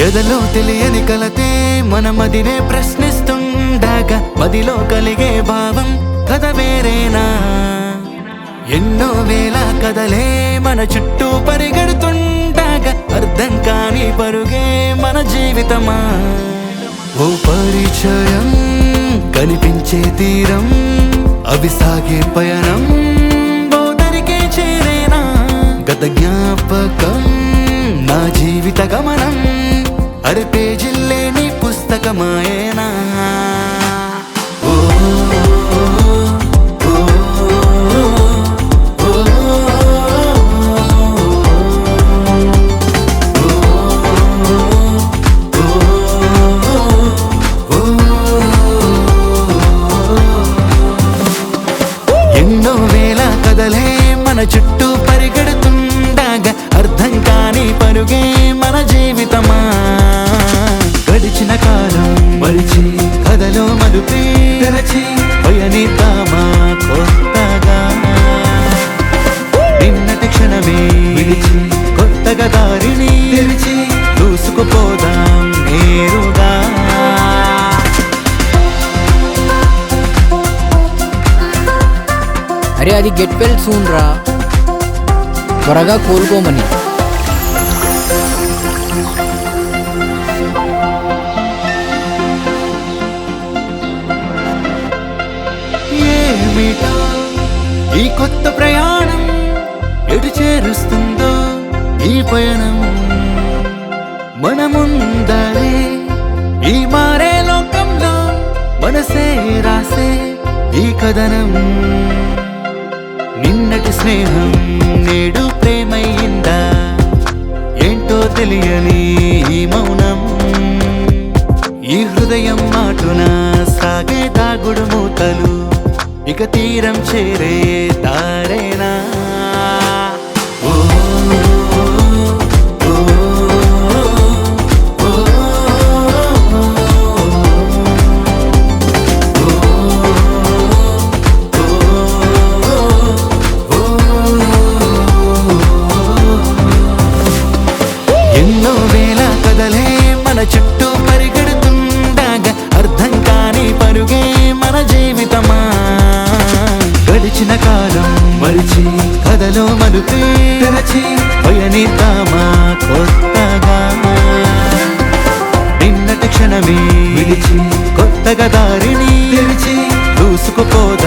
ఎదలో తెలియని కలతే మన మదినే ప్రశ్నిస్తుండగా మదిలో కలిగే భావం కథ వేరేనా ఎన్నో వేల కథలే మన చుట్టూ పరిగెడుతుండగా అర్థం కాని పరుగే మన జీవితమా ఓ పరిచయం కనిపించే తీరం అవి సాగే పయనం బోదరికే చేరేనా గత జ్ఞాపకం నా జీవిత గమనం అరే పేజిల్లే నీ పుస్తకమాయేనా ఎన్నో వేల కథలే మన చుట్టూ పరిగెడుతుండగా అర్థం కాని పరుగే మన జీవితమా గడిచిన కాలం మరిచి కథలో మలుపే తెరచి పయనిద్దామా కొత్తగా నిన్నటి క్షణమే విడిచి కొత్తగా దారిని తెరిచి దూసుకుపోదాం నేరుగా అరే అది గెట్ వెల్ సూన్ రా త్వరగా కోలుకోమని ఏమిటో ఈ కొత్త ప్రయాణం ఎటు చేరుస్తుందో ఈ పయనం మన ముందరే ఈ మారే లోకంలో మనసే రాసే ఈ కథనం నిన్నటి స్నేహం నేడు ప్రేమయ్యిందా ఏంటో తెలియని ఈ మౌనం ఈ హృదయం మాటున సాగే దాగుడు మూతలు ఇక తీరం చేరే దారేనా ఎన్నో వేల కథలే మన చుట్టూ పరిగెడుతుండగా అర్థం కాని పరుగే మన జీవితమా గడిచిన కాలం మరిచి కథలో మలుపే తెరచి పయనిద్దామా కొత్తగా నిన్నటి క్షణమే విడిచి కొత్తగా దారిని తెరిచి దూసుకుపోదా